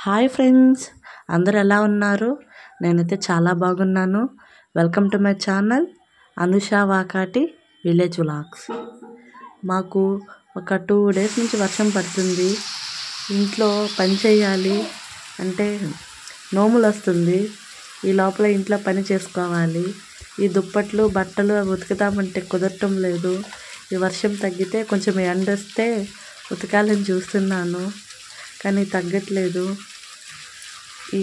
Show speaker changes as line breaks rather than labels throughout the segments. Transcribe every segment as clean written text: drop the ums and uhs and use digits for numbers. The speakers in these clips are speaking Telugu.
హాయ్ ఫ్రెండ్స్, అందరు ఎలా ఉన్నారు? నేనైతే చాలా బాగున్నాను. Welcome to my channel Anusha Vakati village vlogs. మాకు ఒక 2 days నుంచి వర్షం పడుతుంది. ఇంట్లో పని చేయాలి అంటే నోములు వస్తుంది. ఈ లోపల ఇంట్లో పని చేసుకోవాలి. ఈ దుప్పట్లు బట్టలు ఉతుకుతామంటే కుదరటం లేదు. ఈ వర్షం తగ్గితే కొంచెం ఎండ వస్తే ఉతకాలని చూస్తున్నాను, కానీ తగ్గట్లేదు. ఈ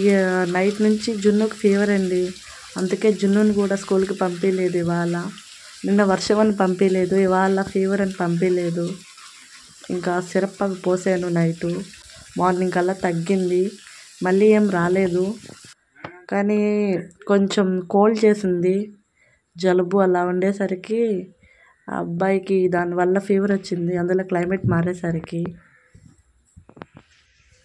నైట్ నుంచి జున్నుకు ఫీవర్ అండి. అందుకే జున్నుని కూడా స్కూల్కి పంపించలేదు ఇవాళ. నిన్న వర్షం అని పంపించలేదు, ఇవాళ ఫీవర్ అని పంపించలేదు. ఇంకా సిరప్ పోసాను నైటు. మార్నింగ్ కల్లా తగ్గింది, మళ్ళీ ఏం రాలేదు. కానీ కొంచెం కోల్డ్ చేసింది, జలుబు అలా ఉండేసరికి ఆ అబ్బాయికి దానివల్ల ఫీవర్ వచ్చింది. అందులో క్లైమేట్ మారేసరికి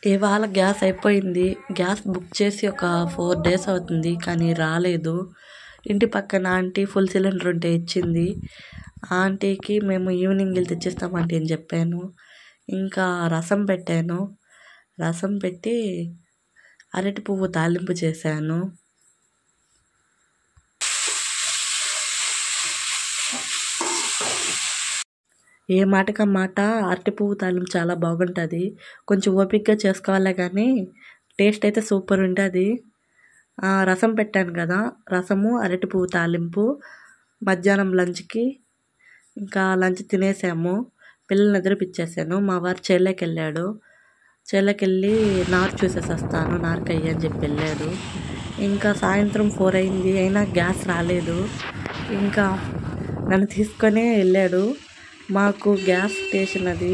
ఇవాళ గ్యాస్ అయిపోయింది. గ్యాస్ బుక్ చేసి ఒక 4 days అవుతుంది, కానీ రాలేదు. ఇంటి పక్కన ఆంటీ ఫుల్ సిలిండర్ ఉంటే ఇచ్చింది. ఆంటీకి మేము ఈవినింగ్ వెళ్ళి తెచ్చిస్తామంటే అని చెప్పాను. ఇంకా రసం పెట్టాను. రసం పెట్టి అరటి పువ్వు తాలింపు చేశాను. ఏ మాటకి మాట అరటి పువ్వు తాలింపు చాలా బాగుంటుంది. కొంచెం ఓపికగా చేసుకోవాలి, కానీ టేస్ట్ అయితే సూపర్ ఉంటుంది. రసం పెట్టాను కదా, రసము అరటి పువ్వు తాలింపు మధ్యాహ్నం లంచ్కి. ఇంకా లంచ్ తినేసాము. పిల్లల్ని నిద్రపిచ్చేసాను. మా వారు చేలోకి వెళ్ళాడు. చేలోకి వెళ్ళి నారు చూసేసి వస్తాను, నారుకయ్య అని చెప్పి వెళ్ళాడు. ఇంకా సాయంత్రం 4 అయింది, అయినా గ్యాస్ రాలేదు. ఇంకా నన్ను తీసుకొని వెళ్ళాడు. మాకు గ్యాస్ స్టేషన్ అది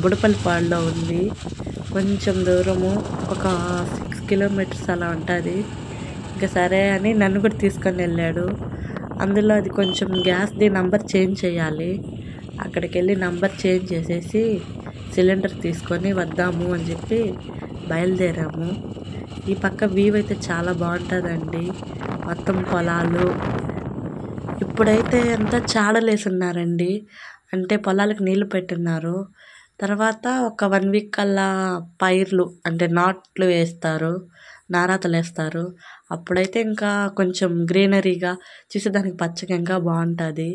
బుడపల్లిపాడులో ఉంది. కొంచెం దూరము, ఒక 6 kilometers అలా ఉంటుంది. ఇంకా సరే అని నన్ను కూడా తీసుకొని వెళ్ళాడు. అందులో అది కొంచెం గ్యాస్ది నంబర్ చేంజ్ చేయాలి. అక్కడికి వెళ్ళి నంబర్ చేంజ్ చేసేసి సిలిండర్ తీసుకొని వద్దాము అని చెప్పి బయలుదేరాము. ఈ పక్క వ్యూ అయితే చాలా బాగుంటుందండి. మొత్తం పొలాలు. ఇప్పుడైతే అంతా చాడలేసి ఉన్నారండి, అంటే పొలాలకు నీళ్లు పెట్టున్నారు. తర్వాత ఒక 1 week కల్లా పైర్లు అంటే నాట్లు వేస్తారు, నారాతలు వేస్తారు. అప్పుడైతే ఇంకా కొంచెం గ్రీనరీగా చూసేదానికి పచ్చగా ఇంకా బాగుంటుంది.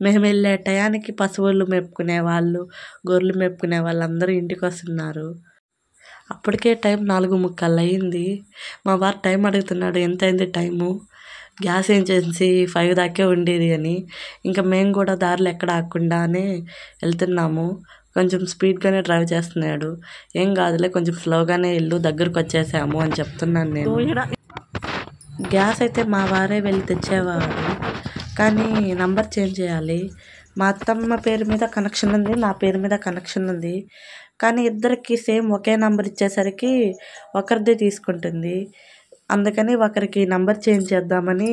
మేము వెళ్ళే టయానికి పశువులు మేపుకునే వాళ్ళు, గొర్రెలు మేపుకునే వాళ్ళు అందరూ ఇంటికి వస్తున్నారు. అప్పటికే టైం 4:45 అయింది. మా వారు టైం అడుగుతున్నాడు, ఎంత అయింది టైము. గ్యాస్ ఏజెన్సీ 5 దాకే ఉండేది అని. ఇంకా మేము కూడా దారిలో ఎక్కడ ఆగకుండానే వెళ్తున్నాము. కొంచెం స్పీడ్గానే డ్రైవ్ చేస్తున్నాడు. ఏం కాదులే, కొంచెం స్లోగానే వెళ్ళు, దగ్గరకు వచ్చేసాము అని చెప్తున్నాను నేను. గ్యాస్ అయితే మా వారే వెళ్ళి తెచ్చేవాడు, కానీ నంబర్ చేంజ్ చేయాలి. మా అత్తమ్మ పేరు మీద కనెక్షన్ ఉంది, నా పేరు మీద కనెక్షన్ ఉంది. కానీ ఇద్దరికి సేమ్ ఒకే నంబర్ ఇచ్చేసరికి ఒకరిదే తీసుకుంటుంది. అందుకని ఒకరికి నంబర్ చేంజ్ చేద్దామని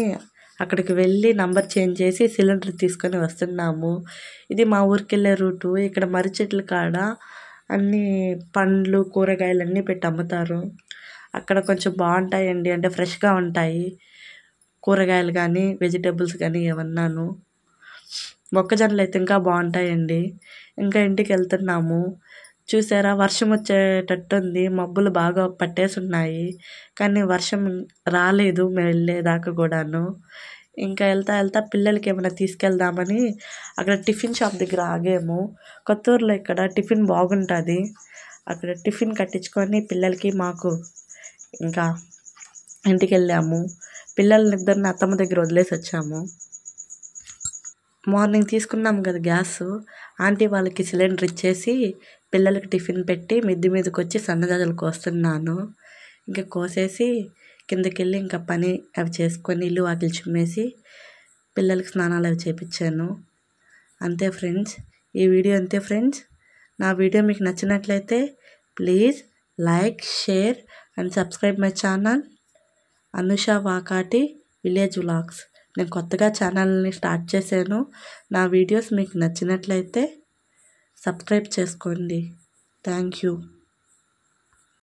అక్కడికి వెళ్ళి నంబర్ చేంజ్ చేసి సిలిండర్ తీసుకొని వస్తున్నాము. ఇది మా ఊరికి వెళ్ళే రూటు. ఇక్కడ మర్రి చెట్ల కాడ అన్నీ పండ్లు కూరగాయలు అన్నీ పెట్టి అమ్ముతారు. అక్కడ కొంచెం బాగుంటాయండి, అంటే ఫ్రెష్గా ఉంటాయి కూరగాయలు కానీ వెజిటేబుల్స్ కానీ ఏమన్నాను. మొక్కజొన్నలు అయితే ఇంకా బాగుంటాయండి. ఇంకా ఇంటికి వెళ్తున్నాము. చూసారా, వర్షం వచ్చేటట్టుంది. మబ్బులు బాగా పట్టేసి ఉన్నాయి, కానీ వర్షం రాలేదు మేము వెళ్ళేదాకా కూడాను. ఇంకా వెళ్తా పిల్లలకి ఏమైనా తీసుకెళ్దామని అక్కడ టిఫిన్ షాప్ దగ్గర ఆగాము. కొత్తూరులో ఇక్కడ టిఫిన్ బాగుంటుంది. అక్కడ టిఫిన్ కట్టించుకొని పిల్లలకి మాకు ఇంకా ఇంటికి వెళ్ళాము. పిల్లల్ని ఇద్దరిని అత్తమ్మ దగ్గర వదిలేసి వచ్చాము. మార్నింగ్ తీసుకున్నాము కదా గ్యాస్, ఆంటీ వాళ్ళకి సిలిండర్ ఇచ్చేసి పిల్లలకి టిఫిన్ పెట్టి మిద్ది మీదకి వచ్చి సన్నజాజులు కోస్తున్నాను. ఇంకా కోసేసి కిందకి వెళ్ళి ఇంకా పని అవి చేసుకొని ఇల్లు వాకిలి చిమ్మేసి పిల్లలకి స్నానాలు అవి చేపించాను. అంతే ఫ్రెండ్స్, ఈ వీడియో అంతే ఫ్రెండ్స్. నా వీడియో మీకు నచ్చినట్లయితే please like, share and subscribe my channel Anusha Vakati village vlogs. నేను కొత్తగా ఛానల్ని స్టార్ట్ చేశాను. నా వీడియోస్ మీకు నచ్చినట్లయితే సబ్స్క్రైబ్ చేసుకోండి. Thank you.